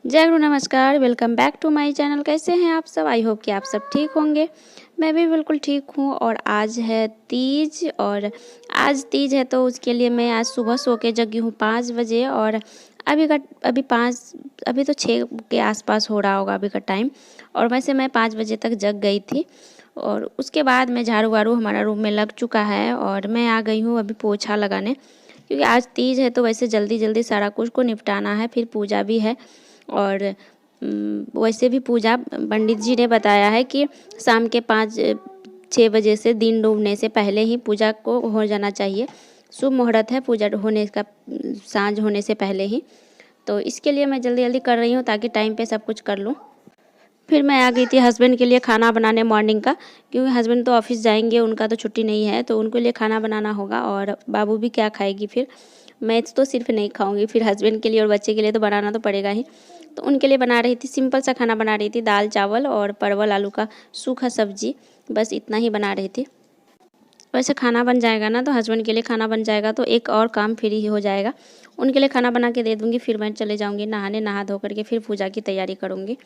जय गुरु नमस्कार, welcome back to my channel. कैसे हैं आप सब? आई होप कि आप सब ठीक होंगे। मैं भी बिल्कुल ठीक हूँ। और आज है तीज, और आज तीज है तो उसके लिए मैं आज सुबह सो के जगी हूँ 5 बजे। और अभी तो 6 के आसपास हो रहा होगा अभी का टाइम। और वैसे मैं 5 बजे तक जग गई थी। और उसके बाद में झाड़ू वाड़ू हमारा रूम में लग चुका है और मैं आ गई हूँ अभी पोछा लगाने, क्योंकि आज तीज है तो वैसे जल्दी जल्दी सारा कुछ को निपटाना है। फिर पूजा भी है। और वैसे भी पूजा पंडित जी ने बताया है कि शाम के 5-6 बजे से दिन डूबने से पहले ही पूजा को हो जाना चाहिए। शुभ मुहूर्त है पूजा होने का, सांझ होने से पहले ही। तो इसके लिए मैं जल्दी जल्दी कर रही हूँ ताकि टाइम पे सब कुछ कर लूँ। फिर मैं आ गई थी हस्बैंड के लिए खाना बनाने मॉर्निंग का, क्योंकि हस्बैंड तो ऑफिस जाएंगे, उनका तो छुट्टी नहीं है, तो उनके लिए खाना बनाना होगा। और बाबू भी क्या खाएगी, फिर मैं तो सिर्फ नहीं खाऊंगी, फिर हस्बैंड के लिए और बच्चे के लिए तो बनाना तो पड़ेगा ही। तो उनके लिए बना रही थी, सिंपल सा खाना बना रही थी, दाल चावल और परवल आलू का सूखा सब्जी, बस इतना ही बना रही थी। वैसे खाना बन जाएगा ना, तो हस्बैंड के लिए खाना बन जाएगा तो एक और काम फ्री ही हो जाएगा। उनके लिए खाना बना के दे दूँगी, फिर मैं चले जाऊँगी नहाने, नहा धो करके फिर पूजा की तैयारी करूँगी।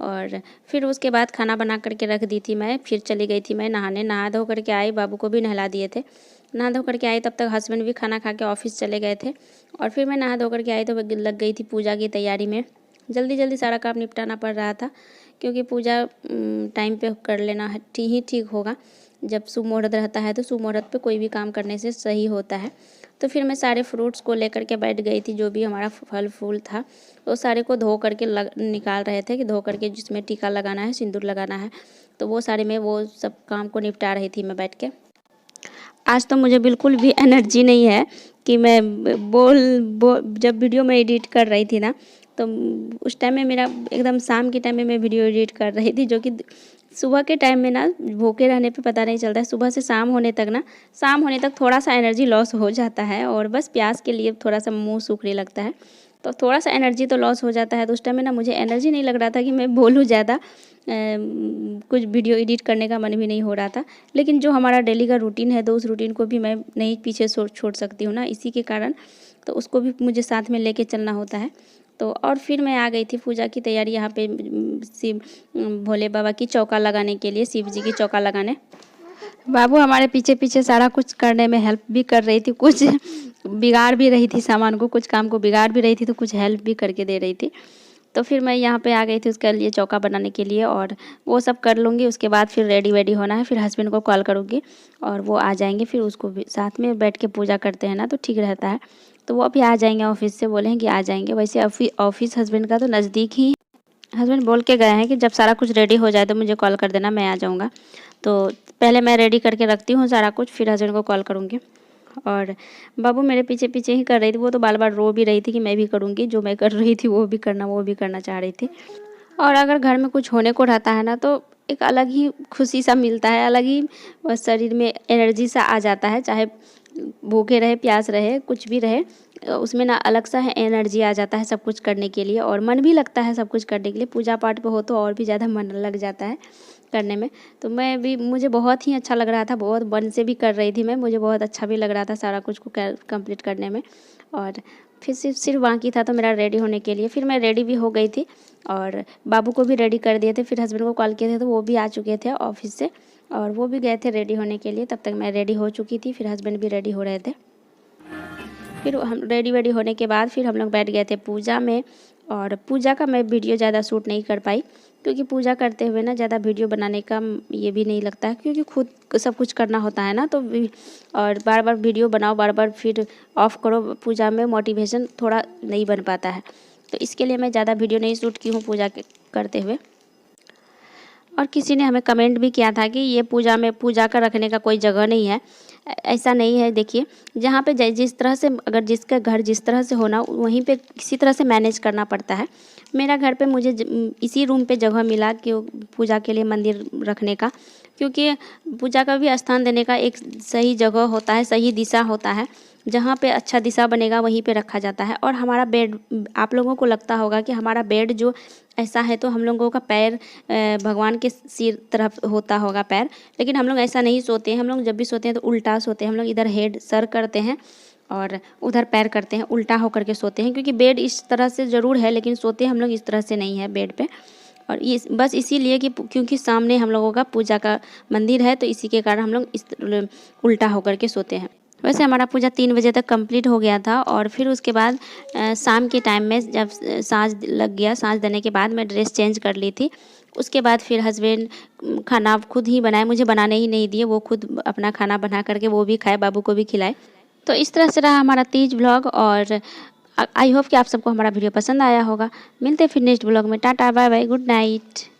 और फिर उसके बाद खाना बना करके रख दी थी मैं, फिर चली गई थी मैं नहाने, नहा धो करके आई, बाबू को भी नहला दिए थे। नहा धो करके आई तब तक हस्बैंड भी खाना खा के ऑफिस चले गए थे। और फिर मैं नहा धो करके आई तो लग गई थी पूजा की तैयारी में। जल्दी जल्दी सारा काम निपटाना पड़ रहा था, क्योंकि पूजा टाइम पे कर लेना ही ठीक होगा। जब शुभ मुहूर्त रहता है तो शुभ मुहूर्त पे कोई भी काम करने से सही होता है। तो फिर मैं सारे फ्रूट्स को लेकर के बैठ गई थी, जो भी हमारा फल फूल था वो सारे को धो करके निकाल रहे थे कि धो करके जिसमें टीका लगाना है, सिंदूर लगाना है, तो वो सारे में वो सब काम को निपटा रही थी मैं बैठ के। आज तो मुझे बिल्कुल भी एनर्जी नहीं है कि मैं जब वीडियो में एडिट कर रही थी ना, तो उस टाइम में मेरा एकदम शाम के टाइम में मैं वीडियो एडिट कर रही थी, जो कि सुबह के टाइम में ना भूखे रहने पे पता नहीं चलता है। सुबह से शाम होने तक ना, शाम होने तक थोड़ा सा एनर्जी लॉस हो जाता है, और बस प्यास के लिए थोड़ा सा मुंह सूखने लगता है, तो थोड़ा सा एनर्जी तो लॉस हो जाता है। तो उस टाइम में ना मुझे एनर्जी नहीं लग रहा था कि मैं बोलूँ ज़्यादा, कुछ वीडियो एडिट करने का मन भी नहीं हो रहा था। लेकिन जो हमारा डेली का रूटीन है तो उस रूटीन को भी मैं नहीं पीछे छोड़ सकती हूँ ना, इसी के कारण तो उसको भी मुझे साथ में लेके चलना होता है। तो और फिर मैं आ गई थी पूजा की तैयारी यहाँ पे शिव भोले बाबा की चौका लगाने के लिए, शिव जी की चौका लगाने। बाबू हमारे पीछे पीछे सारा कुछ करने में हेल्प भी कर रही थी, कुछ बिगाड़ भी रही थी सामान को, कुछ काम को बिगाड़ भी रही थी, तो कुछ हेल्प भी करके दे रही थी। तो फिर मैं यहाँ पे आ गई थी उसके लिए चौका बनाने के लिए, और वो सब कर लूँगी। उसके बाद फिर रेडी वेडी होना है, फिर हस्बैंड को कॉल करूँगी और वो आ जाएंगे, फिर उसको भी साथ में बैठ के पूजा करते हैं ना तो ठीक रहता है। तो वो अभी आ जाएंगे ऑफिस से, बोले हैं कि आ जाएंगे। वैसे ऑफिस हस्बैंड का तो नज़दीक ही, हस्बैंड बोल के गए हैं कि जब सारा कुछ रेडी हो जाए तो मुझे कॉल कर देना, मैं आ जाऊँगा। तो पहले मैं रेडी करके रखती हूँ सारा कुछ, फिर हस्बैंड को कॉल करूँगी। और बाबू मेरे पीछे पीछे ही कर रही थी, वो तो बार बार रो भी रही थी कि मैं भी करूँगी, जो मैं कर रही थी वो भी करना चाह रही थी। और अगर घर में कुछ होने को रहता है ना, तो एक अलग ही खुशी सा मिलता है, अलग ही शरीर में एनर्जी सा आ जाता है। चाहे भूखे रहे, प्यास रहे, कुछ भी रहे, उसमें ना अलग सा है एनर्जी आ जाता है सब कुछ करने के लिए, और मन भी लगता है सब कुछ करने के लिए। पूजा पाठ पे हो तो और भी ज़्यादा मन लग जाता है करने में। तो मैं भी, मुझे बहुत ही अच्छा लग रहा था, बहुत मन से भी कर रही थी मैं, मुझे बहुत अच्छा भी लग रहा था सारा कुछ को कंप्लीट करने में। और फिर सिर्फ बाकी था तो मेरा रेडी होने के लिए, फिर मैं रेडी भी हो गई थी और बाबू को भी रेडी कर दिए थे। फिर हस्बैंड को कॉल किए थे तो वो भी आ चुके थे ऑफिस से, और वो भी गए थे रेडी होने के लिए। तब तक मैं रेडी हो चुकी थी, फिर हस्बैंड भी रेडी हो रहे थे। फिर हम रेडी वेडी होने के बाद फिर हम लोग बैठ गए थे पूजा में। और पूजा का मैं वीडियो ज़्यादा शूट नहीं कर पाई, क्योंकि पूजा करते हुए ना ज़्यादा वीडियो बनाने का ये भी नहीं लगता है, क्योंकि खुद सब कुछ करना होता है ना, तो और बार बार वीडियो बनाओ, बार बार फिर ऑफ करो, पूजा में मोटिवेशन थोड़ा नहीं बन पाता है। तो इसके लिए मैं ज़्यादा वीडियो नहीं शूट की हूँ पूजा करते हुए। और किसी ने हमें कमेंट भी किया था कि ये पूजा में पूजा का रखने का कोई जगह नहीं है। ऐसा नहीं है। देखिए, जहाँ पे जिस तरह से, अगर जिसका घर जिस तरह से होना, वहीं पे किसी तरह से मैनेज करना पड़ता है। मेरा घर पे मुझे इसी रूम पे जगह मिला कि पूजा के लिए मंदिर रखने का, क्योंकि पूजा का भी स्थान देने का एक सही जगह होता है, सही दिशा होता है। जहाँ पे अच्छा दिशा बनेगा वहीं पे रखा जाता है। और हमारा बेड, आप लोगों को लगता होगा कि हमारा बेड जो ऐसा है तो हम लोगों का पैर भगवान के सिर तरफ होता होगा पैर, लेकिन हम लोग ऐसा नहीं सोते हैं। हम लोग जब भी सोते हैं तो उल्टा सोते हैं, हम लोग इधर हेड सर करते हैं और उधर पैर करते हैं, उल्टा होकर के सोते हैं, क्योंकि बेड इस तरह से ज़रूर है लेकिन सोते हम लोग इस तरह से नहीं है बेड पे। और ये बस इसीलिए कि क्योंकि सामने हम लोगों का पूजा का मंदिर है, तो इसी के कारण हम लोग इस उल्टा होकर के सोते हैं। वैसे हमारा पूजा 3 बजे तक कंप्लीट हो गया था और फिर उसके बाद शाम के टाइम में जब साँझ लग गया, साँझ देने के बाद मैं ड्रेस चेंज कर ली थी। उसके बाद फिर हस्बैंड खाना खुद ही बनाए, मुझे बनाने ही नहीं दिए, वो खुद अपना खाना बना करके वो भी खाए, बाबू को भी खिलाए। तो इस तरह से रहा हमारा तीज व्लॉग और आई होप कि आप सबको हमारा वीडियो पसंद आया होगा। मिलते हैं फिर नेक्स्ट व्लॉग में। Tata bye bye, good night.